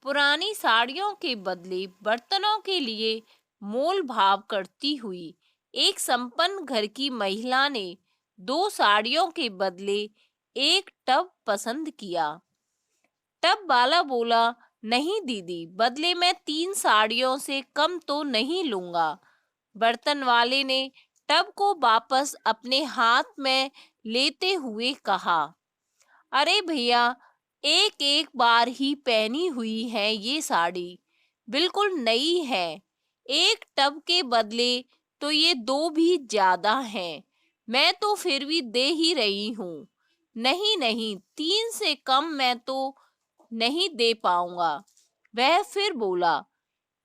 पुरानी साड़ियों के बदले बर्तनों के लिए मोल भाव करती हुई एक संपन्न घर की महिला ने दो साड़ियों के बदले एक टब पसंद किया। टब वाला बोला, नहीं दीदी, बदले में 3 साड़ियों से कम तो नहीं लूंगा। बर्तन वाले ने टब को वापस अपने हाथ में लेते हुए कहा, अरे भैया, एक एक बार ही पहनी हुई है ये साड़ी, बिल्कुल नई है। एक टब के बदले तो ये दो भी ज्यादा हैं। मैं तो फिर भी दे ही रही हूँ। नहीं नहीं, 3 से कम मैं तो नहीं दे पाऊंगा। वह फिर बोला।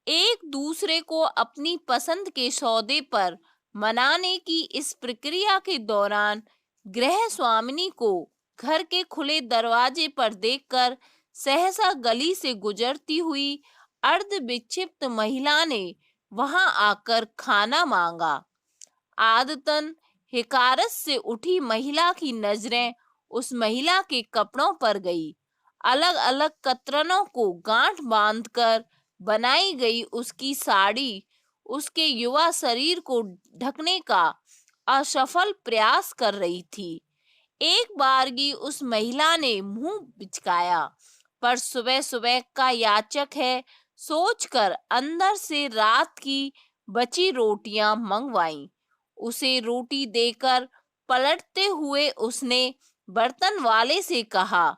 एक दूसरे को अपनी पसंद के सौदे पर मनाने की इस प्रक्रिया के दौरान गृह स्वामिनी को घर के खुले दरवाजे पर देखकर सहसा गली से गुजरती हुई अर्ध विक्षिप्त महिला ने वहां आकर खाना मांगा। आदतन हिकारत से उठी महिला की नजरें उस महिला के कपड़ों पर गई। अलग अलग कतरनों को गांठ बांधकर बनाई गई उसकी साड़ी उसके युवा शरीर को ढकने का असफल प्रयास कर रही थी। एक बारगी उस महिला ने मुंह बिचकाया, पर सुबह सुबह का याचक है सोचकर अंदर से रात की बची रोटियां मंगवाई। उसे रोटी देकर पलटते हुए उसने बर्तन वाले से कहा,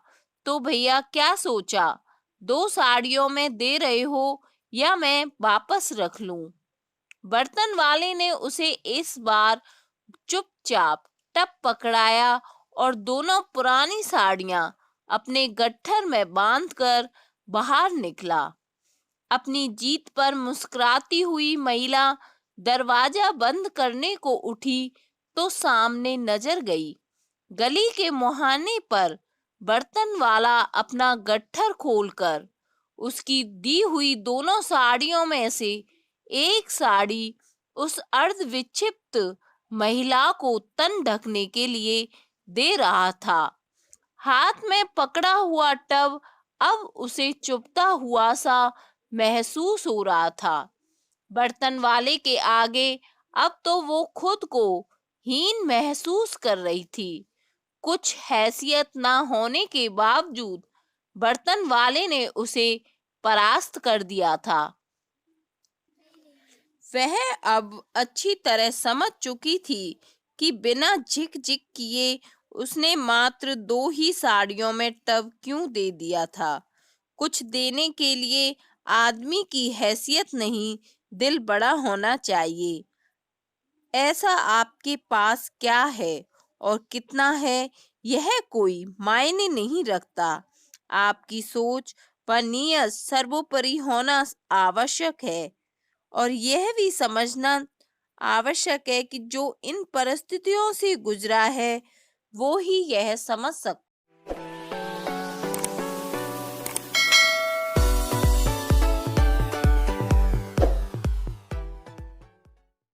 तो भैया क्या सोचा, 2 साड़ियों में दे रहे हो या मैं वापस रख लूं? बर्तन वाले ने उसे इस बार चुपचाप टप पकड़ाया और दोनों पुरानी साड़ियां अपने गट्ठर में बांधकर बाहर निकला। अपनी जीत पर मुस्कुराती हुई महिला दरवाजा बंद करने को उठी तो सामने नजर गई। गली के मुहाने पर बर्तन वाला अपना गट्ठर खोलकर उसकी दी हुई दोनों साड़ियों में से एक साड़ी उस अर्ध विक्षिप्त महिला को तन ढकने के लिए दे रहा था। हाथ में पकड़ा हुआ टब अब उसे चुभता हुआ सा महसूस हो रहा था। बर्तन वाले के आगे अब तो वो खुद को हीन महसूस कर रही थी। कुछ हैसियत ना होने के बावजूद बर्तन वाले ने उसे परास्त कर दिया था। वह अब अच्छी तरह समझ चुकी थी कि बिना झिक-झिक किए उसने मात्र 2 ही साड़ियों में टब क्यों दे दिया था। कुछ देने के लिए आदमी की हैसियत नहीं, दिल बड़ा होना चाहिए। ऐसा आपके पास क्या है और कितना है, यह कोई मायने नहीं रखता। आपकी सोच व नीयत सर्वोपरि होना आवश्यक है, और यह भी समझना आवश्यक है कि जो इन परिस्थितियों से गुजरा है वो ही यह समझ सकता